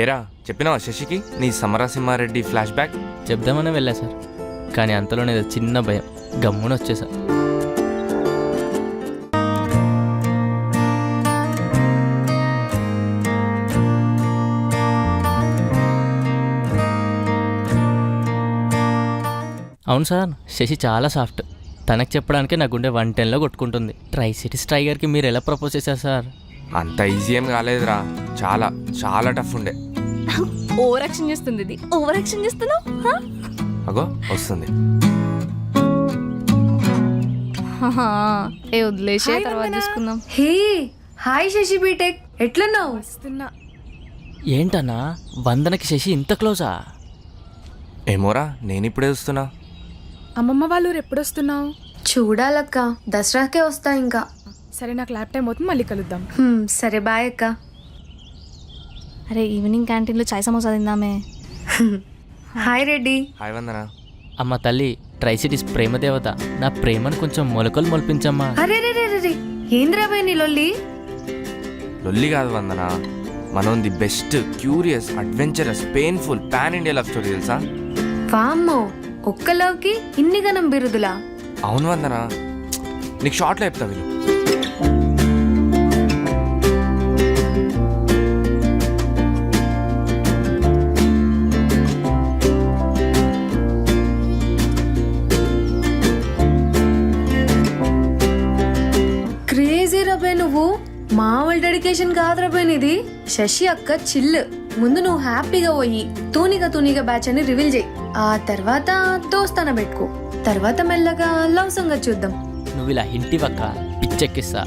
ఏరా చెప్పినావా శశికి నీ Samarasimha Reddy flash back? చెప్దామనే వెళ్ళా సార్, కానీ అంతలోనే ఏదో చిన్న భయం, గమ్మున వచ్చేసా. అవును సార్, శశి చాలా సాఫ్ట్. తనకు చెప్పడానికే నా గుండె 110లో కొట్టుకుంటుంది. ట్రై సిటీస్ టైగర్కి మీరు ఎలా ప్రపోజ్ చేశారు సార్? అంత ఈజీ ఏం కాలేదురా, చాలా చాలా టఫ్ ఉండే. ఓవర్ యాక్షన్ చేస్తుంది ఇది, ఓవర్ యాక్షన్ చేస్తున్నావు. అగో వస్తుంది. ఏ వదిలేసే, తర్వాత చూసుకుందాం. హే హాయ్ శశి బీటెక్, ఎట్లున్నావు? ఏంటన్నా వందనకి శశి ఇంత క్లోజా? ఏమోరా నేను ఇప్పుడే వస్తున్నా. అమ్మమ్మ వాళ్ళు ఎప్పుడు వస్తున్నావు? చూడాలక్క, దసరాకే వస్తా ఇంకా. సరే, నాకు ల్యాబ్ టైం అవుతుంది, మళ్ళీ కలుద్దాం. సరే బాయ్ అక్క. అరే ఈవినింగ్ క్యాంటీన్లో చాయ్ సమోసా తిందామే. హాయ్ రెడ్డి. హాయ్ వందన. అమ్మ తల్లి, ట్రై సిటీస్ ప్రేమ దేవత, నా ప్రేమను కొంచెం మొలకలు మొలిపించమ్మా. అరే రే రే రే ఏంద్రాబాయ్ నీ లొల్లి? లొల్లి కాదు వందన, మనం the best, curious, adventurous, painful pan India love story తెలుసా? వామ్మో, ఒక్క లవ్కి ఇన్ని గనం బిరుదులా? అవును వందన, నీకు షార్ట్లో చెప్తా విను. క్రేజీ రబాయ్ నువ్వు, మామూలు డెడికేషన్ కాదు రబాయ్ ఇది. శశి అక్క చిల్. ముందు నువ్వు హ్యాపీగా పోయి తూనిగా బ్యాచ్ అని రివీల్ చేయి. ఆ తర్వాత దోస్తాన పెట్టుకో. తర్వాత మెల్లగా లవ్ సంగతి చూద్దాం. నువ్వు ఇలా ఇంటివక్క పిచ్చెక్కిస్తా.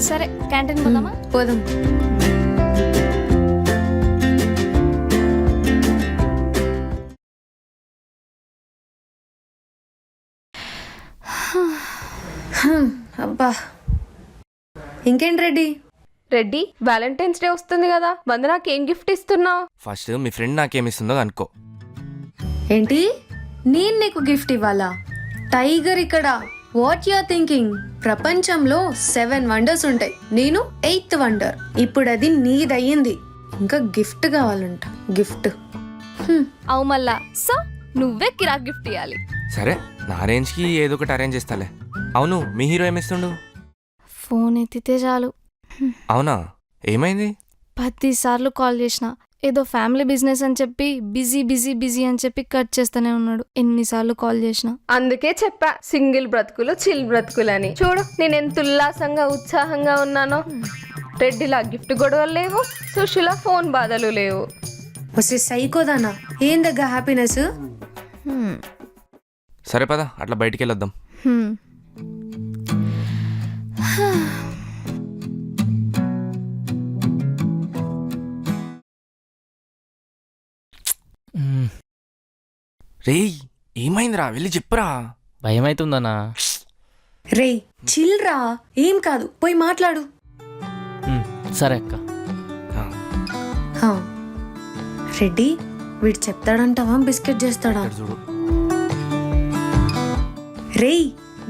సరే క్యాంటీన్ పోదామా? పోదాం. అబ్బా, ఇంకేంటి రెడ్డి? రెడ్డి, వ్యాలంటైన్స్ డే వస్తుంది కదా, వందనాకి ఏం గిఫ్ట్ ఇస్తున్నావు? ఫస్ట్ మీ ఫ్రెండ్ నాకేమిస్తుందో అనుకో. ఏంటి, నేను నీకు గిఫ్ట్ ఇవ్వాలా? టైగర్ ఇక్కడ. What you are thinking? ప్రపంచంలో 7 వండర్స్ ఉంటాయి, నేను 8th వండర్. ఇప్పుడు అది నీదయ్యింది, ఇంకా గిఫ్ట్ కావాలంట. గిఫ్ట్ అవు మళ్ళా. సో నువ్వే కిరాక్ గిఫ్ట్ ఇవ్వాలి. సరే, నా రేంజ్కి ఏదో ఒకటి అరేంజ్ చేస్తాలే. అవును, మీ హీరో ఏమిస్తుండు? ఫోన్ ఎత్తితే చాలు. అవునా, ఏమైంది? 10 సార్లు కాల్ చేసిన, ఏదో ఫ్యామిలీ బిజినెస్ అని చెప్పి బిజీ అని చెప్పి కట్ చేస్తూనే ఉన్నాడు. ఎన్నిసార్లు కాల్ చేసిన. అందుకే చెప్పా, సింగిల్ బ్రతుకులు చిల్ బ్రతుకులు అని. చూడు నేను ఎంత ఉల్లాసంగా ఉత్సాహంగా ఉన్నానో. రెడ్డిలా గిఫ్ట్ గొడవలు లేవు, సుషులా ఫోన్ బాధలు లేవు. వస్తే సైకోదానా, ఏం దగ్గర హ్యాపీనెస్? సరే పద, అట్లా బయటికి వెళ్ళొద్దాం. రేయ్ ఏమైందిరా, వెళ్ళి చెప్పురా. భయం అవుతుందన్నా. రే చిల్ రా, ఏం కాదు, పోయి మాట్లాడు. సరే అక్క. హా. రెడ్డి, వీడు చెప్తాడంటావా బిస్కెట్ చేస్తాడా? చూడు. రేయ్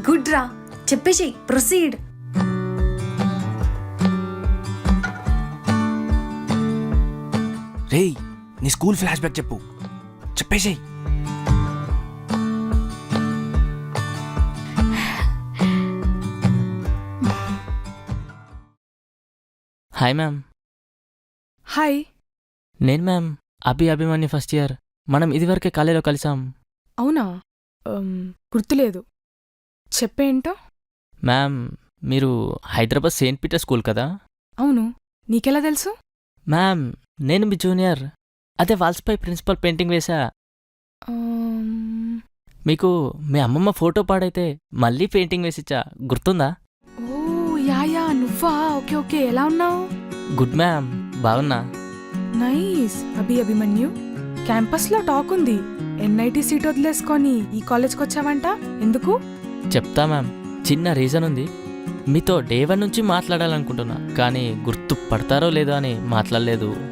గుడ్ రా, చెప్పేసి ప్రొసీడ్. రేయ్ నీ స్కూల్ ఫ్లాష్ బ్యాక్ చెప్పు, చెప్పేసి. Hi ma'am. హాయ్. నేను మ్యామ్ అభిమన్యు ఫస్ట్ ఇయర్. మనం ఇదివరకే కాలేజీలో కలిసాం. అవునా? గుర్తులేదు, చెప్పేంటో. మ్యామ్, మీరు హైదరాబాద్ సెయింట్ పీటర్ స్కూల్ కదా? అవును, నీకెలా తెలుసు? మ్యామ్, నేను మీ జూనియర్. అదే వాల్స్పై ప్రిన్సిపల్ పెయింటింగ్ వేశా. మీకు మీ అమ్మమ్మ ఫోటో పాడైతే మళ్ళీ పెయింటింగ్ వేసిచ్చా, గుర్తుందా? ఓ యా నువ్వా? ఓకే ఓకే, ఎలా ఉన్నావు? గుడ్ మ్యామ్, బాగున్నా. నైస్. అభిమన్యు, క్యాంపస్లో టాక్ ఉంది, ఎన్ఐటి సీట్ వదిలేసుకొని ఈ కాలేజ్కి వచ్చావంట, ఎందుకు? చెప్తా మ్యామ్, చిన్న రీజన్ ఉంది. మీతో డే 1 నుంచి మాట్లాడాలనుకుంటున్నా, కానీ గుర్తు పడతారో లేదో అని మాట్లాడలేదు.